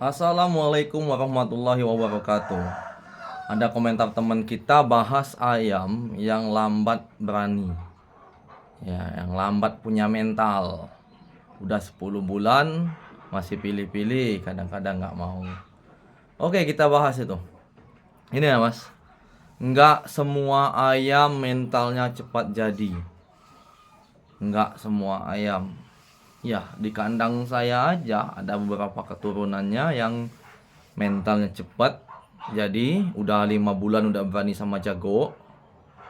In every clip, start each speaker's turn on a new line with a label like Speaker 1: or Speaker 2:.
Speaker 1: Assalamualaikum warahmatullahi wabarakatuh. Ada komentar teman kita bahas ayam yang lambat berani. Ya, yang lambat punya mental. Udah 10 bulan masih pilih-pilih, kadang-kadang nggak mau. Oke, kita bahas itu. Ini ya, Mas. Nggak semua ayam mentalnya cepat jadi. Nggak semua ayam. Ya, di kandang saya aja ada beberapa keturunannya yang mentalnya cepat. Jadi udah 5 bulan udah berani sama jago.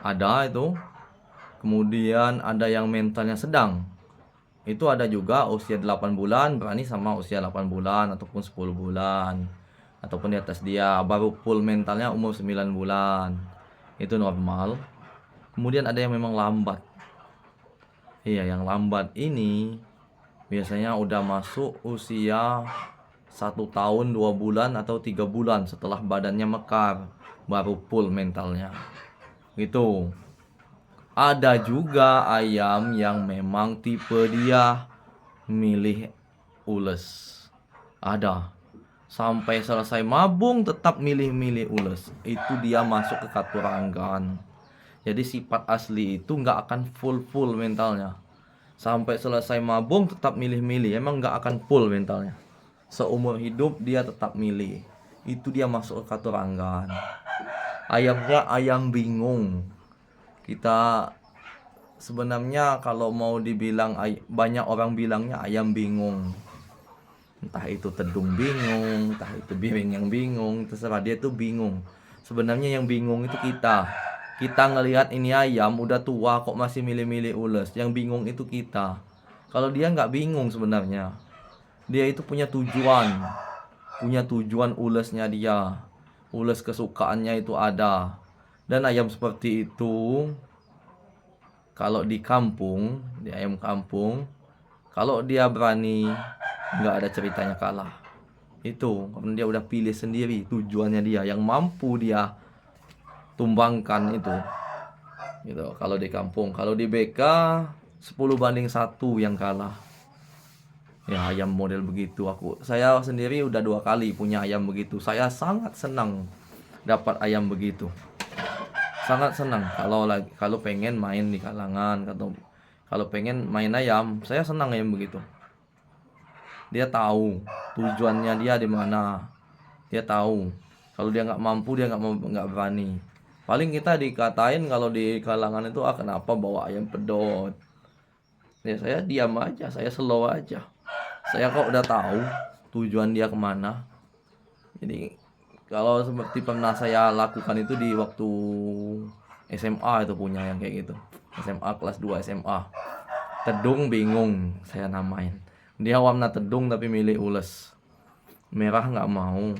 Speaker 1: Ada itu. Kemudian ada yang mentalnya sedang. Itu ada juga usia 8 bulan berani sama usia 8 bulan ataupun 10 bulan. Ataupun di atas dia baru full mentalnya umur 9 bulan. Itu normal. Kemudian ada yang memang lambat. Iya, yang lambat ini biasanya udah masuk usia 1 tahun 2 bulan atau 3 bulan setelah badannya mekar, baru full mentalnya gitu. Ada juga ayam yang memang tipe dia milih ules. Ada sampai selesai mabung tetap milih-milih ules. Itu dia masuk ke katuranggan. Jadi sifat asli itu nggak akan full mentalnya. Sampai selesai mabung tetap milih-milih. Emang nggak akan full mentalnya. Seumur hidup dia tetap milih. Itu dia masuk ke katuranggan. Ayamnya ayam bingung. Kita sebenarnya kalau mau dibilang banyak orang bilangnya ayam bingung. Entah itu tedung bingung, entah itu biring yang bingung, terserah, dia tuh bingung. Sebenarnya yang bingung itu kita. Kita ngelihat ini ayam udah tua kok masih milih-milih ules. Yang bingung itu kita. Kalau dia nggak bingung sebenarnya. Dia itu punya tujuan. Punya tujuan ulesnya dia. Ules kesukaannya itu ada. Dan ayam seperti itu kalau di kampung, di ayam kampung, kalau dia berani, nggak ada ceritanya kalah. Itu karena dia udah pilih sendiri tujuannya dia, yang mampu dia tumbangkan itu. Gitu. Kalau di kampung, kalau di BK 10 banding 1 yang kalah. Ya, ayam model begitu saya sendiri udah 2 kali punya ayam begitu. Saya sangat senang dapat ayam begitu. Sangat senang kalau pengen main di kalangan atau kalau pengen main ayam, saya senang ayam begitu. Dia tahu tujuannya dia di mana. Dia tahu kalau dia nggak mampu, dia nggak berani. Paling kita dikatain kalau di kalangan itu, kenapa bawa ayam pedot. Ya saya diam aja, saya slow aja. Saya kok udah tahu tujuan dia kemana. Jadi kalau seperti pernah saya lakukan itu di waktu SMA, itu punya yang kayak gitu. SMA kelas 2 SMA. Tedung bingung saya namain. Dia warna tedung tapi milih ules. Merah nggak mau.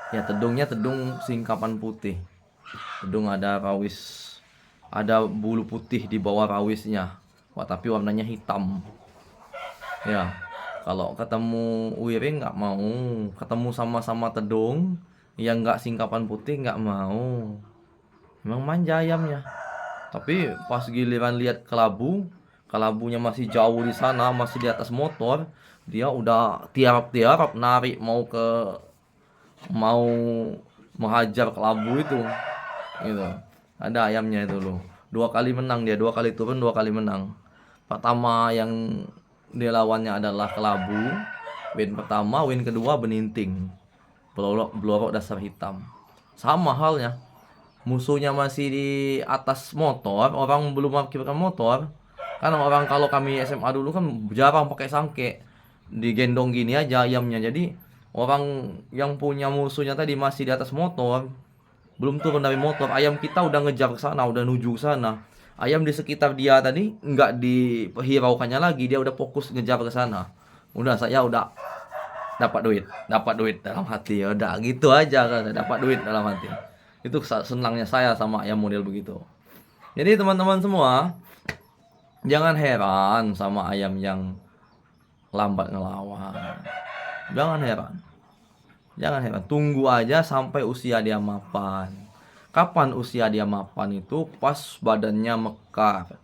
Speaker 1: Ya, tedungnya tedung singkapan putih. Tedung ada rawis, ada bulu putih di bawah rawisnya. Wah, tapi warnanya hitam. Ya, kalau ketemu wiring nggak mau. Ketemu sama-sama tedung yang nggak singkapan putih nggak mau. Memang manja ayamnya. Tapi pas giliran lihat kelabu, kelabunya masih jauh di sana, masih di atas motor, dia udah tiarap-tiarap narik mau menghajar kelabu itu. Gitu. Ada ayamnya itu loh. 2 kali menang dia, 2 kali turun, 2 kali menang. Pertama yang dia lawannya adalah kelabu. Win pertama, win kedua beninting. Belorok dasar hitam. Sama halnya. Musuhnya masih di atas motor, orang belum parkirkan motor. Kan orang kalau kami SMA dulu kan jarang pakai sangke, digendong gini aja ayamnya. Jadi orang yang punya musuhnya tadi masih di atas motor, belum turun dari motor, ayam kita udah ngejar ke sana, udah nuju ke sana. Ayam di sekitar dia tadi nggak dihiraukannya lagi, dia udah fokus ngejar ke sana. Udah, saya udah dapat duit dalam hati, ya udah gitu aja kan, dapat duit dalam hati. Itu senangnya saya sama ayam model begitu. Jadi teman-teman semua, jangan heran sama ayam yang lambat ngelawan. Jangan heran. Jangan heran. Tunggu aja sampai usia dia mapan. Kapan usia dia mapan itu? Pas badannya mekar.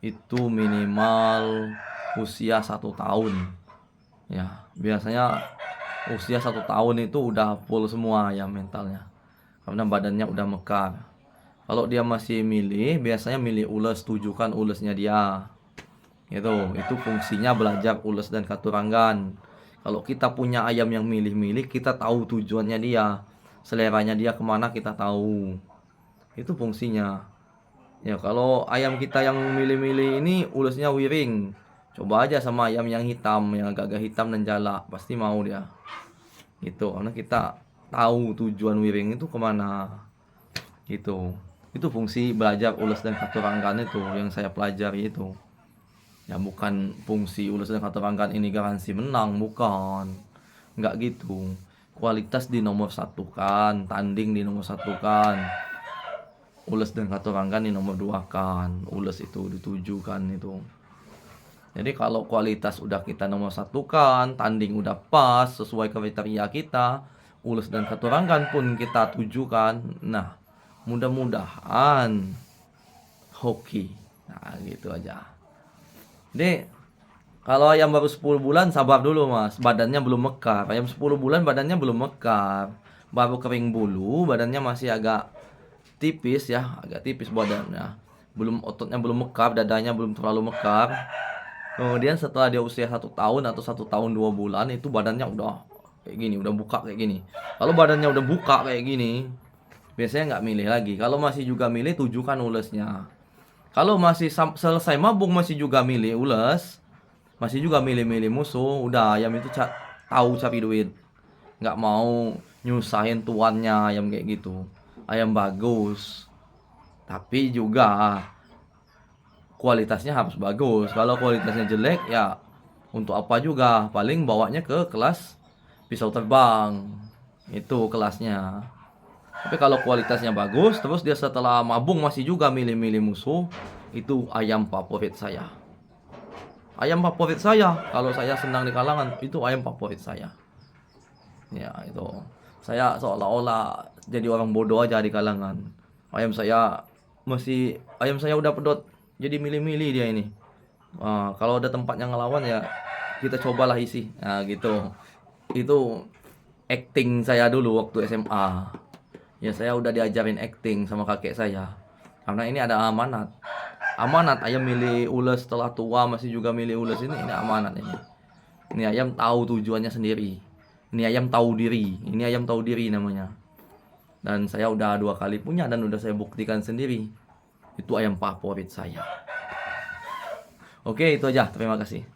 Speaker 1: Itu minimal usia 1 tahun. Ya, biasanya usia 1 tahun itu udah full semua ya mentalnya, karena badannya udah mekar. Kalau dia masih milih, biasanya milih ules, tujukan ulesnya dia. Itu fungsinya belajar ules dan katuranggan. Kalau kita punya ayam yang milih-milih, kita tahu tujuannya dia, seleranya dia kemana kita tahu. Itu fungsinya. Ya kalau ayam kita yang milih-milih ini ulesnya wiring, coba aja sama ayam yang hitam, yang agak-agak hitam dan jalak, pasti mau dia. Gitu, karena kita tahu tujuan wiring itu kemana. Gitu. Itu fungsi belajar ules dan katuranggan itu yang saya pelajari itu. Ya bukan fungsi ules dan katuranggan ini garansi menang, bukan. Nggak gitu. Kualitas di nomor satukan, tanding di nomor satukan. Ules dan katuranggan di nomor duakan. Ules itu ditujukan itu. Jadi kalau kualitas udah kita nomor satukan, tanding udah pas sesuai kriteria kita, ules dan katuranggan pun kita tujukan. Nah, mudah-mudahan hoki. Nah, gitu aja. Jadi kalau ayam baru 10 bulan sabar dulu Mas, badannya belum mekar. Ayam 10 bulan badannya belum mekar. Baru kering bulu, badannya masih agak tipis ya, agak tipis badannya. Belum ototnya belum mekar, dadanya belum terlalu mekar. Kemudian setelah dia usia 1 tahun atau 1 tahun 2 bulan itu badannya udah kayak gini, udah buka kayak gini. Kalau badannya udah buka kayak gini, biasanya nggak milih lagi. Kalau masih juga milih, tujukan ulesnya. Kalau masih selesai mabung masih juga milih ules, masih juga milih-milih musuh, udah ayam itu tahu cari duit. Nggak mau nyusahin tuannya ayam kayak gitu. Ayam bagus, tapi juga kualitasnya harus bagus. Kalau kualitasnya jelek ya untuk apa juga, paling bawanya ke kelas pisau terbang, itu kelasnya. Tapi kalau kualitasnya bagus, terus dia setelah mabung masih juga milih-milih musuh, itu ayam favorit saya. Ayam favorit saya, kalau saya senang di kalangan, itu ayam favorit saya. Ya itu, saya seolah-olah jadi orang bodoh aja di kalangan. Ayam saya udah pedot, jadi milih-milih dia ini. Kalau ada tempat yang ngelawan ya kita cobalah isi. Nah gitu. Itu acting saya dulu waktu SMA. Ya saya udah diajarin acting sama kakek saya. Karena ini ada amanat. Amanat ayam milih ules setelah tua masih juga milih ules ini amanat ini. Ini ayam tahu tujuannya sendiri. Ini ayam tahu diri. Ini ayam tahu diri namanya. Dan saya udah 2 kali punya dan udah saya buktikan sendiri. Itu ayam favorit saya. Oke, itu aja. Terima kasih.